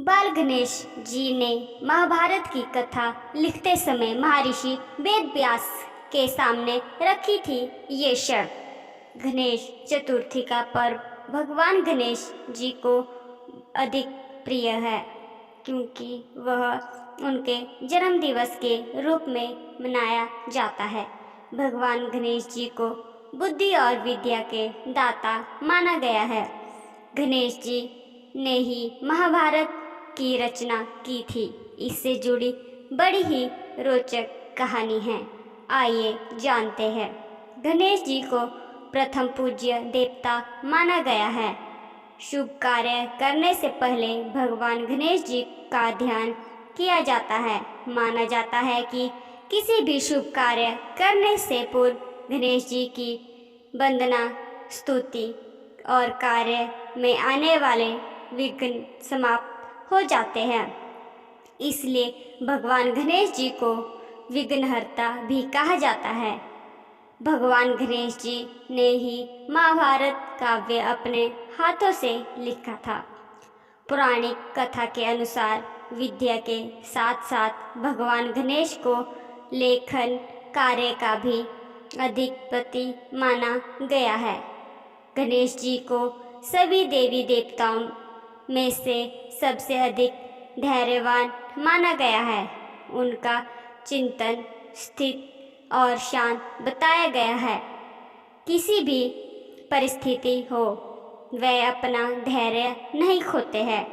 बाल गणेश जी ने महाभारत की कथा लिखते समय महर्षि वेद व्यास के सामने रखी थी ये शर्त। गणेश चतुर्थी का पर्व भगवान गणेश जी को अधिक प्रिय है क्योंकि वह उनके जन्म दिवस के रूप में मनाया जाता है। भगवान गणेश जी को बुद्धि और विद्या के दाता माना गया है। गणेश जी ने ही महाभारत की रचना की थी। इससे जुड़ी बड़ी ही रोचक कहानी है, आइए जानते हैं। गणेश जी को प्रथम पूज्य देवता माना गया है। शुभ कार्य करने से पहले भगवान गणेश जी का ध्यान किया जाता है। माना जाता है कि किसी भी शुभ कार्य करने से पूर्व गणेश जी की वंदना, स्तुति और कार्य में आने वाले विघ्न समाप्त हो जाते हैं। इसलिए भगवान गणेश जी को विघ्नहर्ता भी कहा जाता है। भगवान गणेश जी ने ही महाभारत काव्य अपने हाथों से लिखा था। पौराणिक कथा के अनुसार विद्या के साथ साथ भगवान गणेश को लेखन कार्य का भी अधिपति माना गया है। गणेश जी को सभी देवी देवताओं में से सबसे अधिक धैर्यवान माना गया है। उनका चिंतन स्थिर और शांत बताया गया है। किसी भी परिस्थिति हो, वे अपना धैर्य नहीं खोते हैं,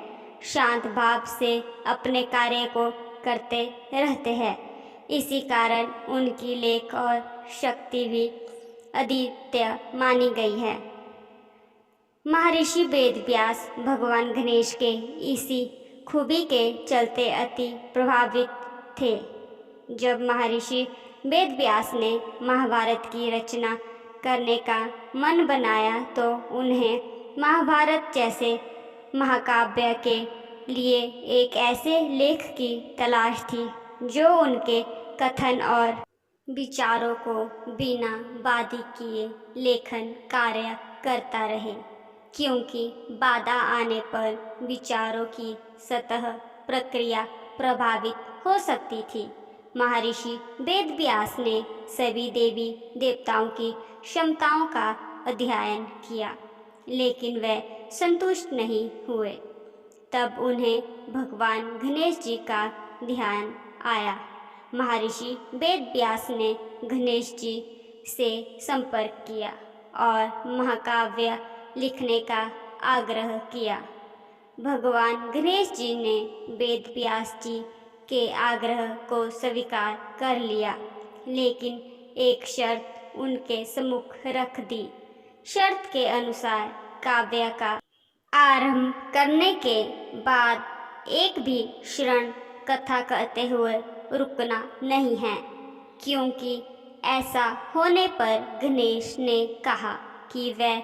शांत भाव से अपने कार्य को करते रहते हैं। इसी कारण उनकी लेख और शक्ति भी अद्वितीय मानी गई है। महर्षि वेद व्यास भगवान गणेश के इसी खूबी के चलते अति प्रभावित थे। जब महर्षि वेद व्यास ने महाभारत की रचना करने का मन बनाया तो उन्हें महाभारत जैसे महाकाव्य के लिए एक ऐसे लेख की तलाश थी जो उनके कथन और विचारों को बिना बाधा किए लेखन कार्य करता रहे, क्योंकि बाधा आने पर विचारों की सतह प्रक्रिया प्रभावित हो सकती थी। महर्षि वेद व्यास ने सभी देवी देवताओं की क्षमताओं का अध्ययन किया, लेकिन वे संतुष्ट नहीं हुए। तब उन्हें भगवान गणेश जी का ध्यान आया। महर्षि वेद व्यास ने गणेश जी से संपर्क किया और महाकाव्य लिखने का आग्रह किया। भगवान गणेश जी ने वेद व्यास जी के आग्रह को स्वीकार कर लिया, लेकिन एक शर्त उनके सम्मुख रख दी। शर्त के अनुसार काव्य का आरंभ करने के बाद एक भी क्षण कथा कहते हुए रुकना नहीं है, क्योंकि ऐसा होने पर गणेश ने कहा कि वह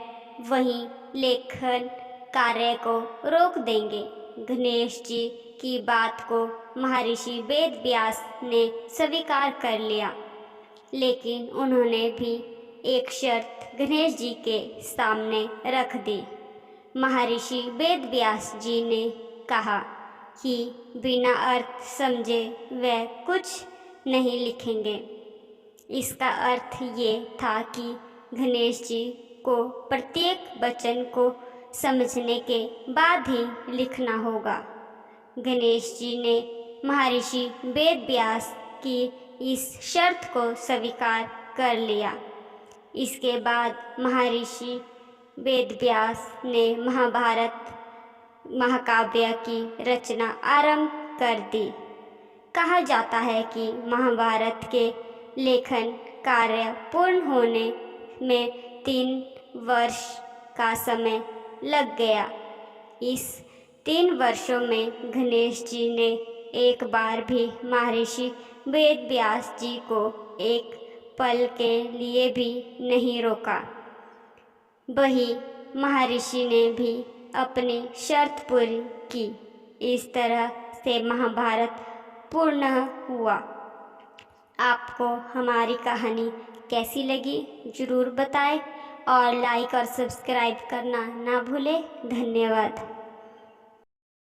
वहीं लेखन कार्य को रोक देंगे। गणेश जी की बात को महर्षि वेद व्यास ने स्वीकार कर लिया, लेकिन उन्होंने भी एक शर्त गणेश जी के सामने रख दी। महर्षि वेद व्यास जी ने कहा कि बिना अर्थ समझे वे कुछ नहीं लिखेंगे। इसका अर्थ ये था कि गणेश जी को प्रत्येक वचन को समझने के बाद ही लिखना होगा। गणेश जी ने महर्षि वेद व्यास की इस शर्त को स्वीकार कर लिया। इसके बाद महर्षि वेद व्यास ने महाभारत महाकाव्य की रचना आरंभ कर दी। कहा जाता है कि महाभारत के लेखन कार्य पूर्ण होने में 3 वर्ष का समय लग गया। इस 3 वर्षों में गणेश जी ने एक बार भी महर्षि वेद व्यास जी को एक पल के लिए भी नहीं रोका। वही महर्षि ने भी अपनी शर्त पूरी की। इस तरह से महाभारत पूर्ण हुआ। आपको हमारी कहानी कैसी लगी ज़रूर बताएं और लाइक और सब्सक्राइब करना ना भूलें। धन्यवाद।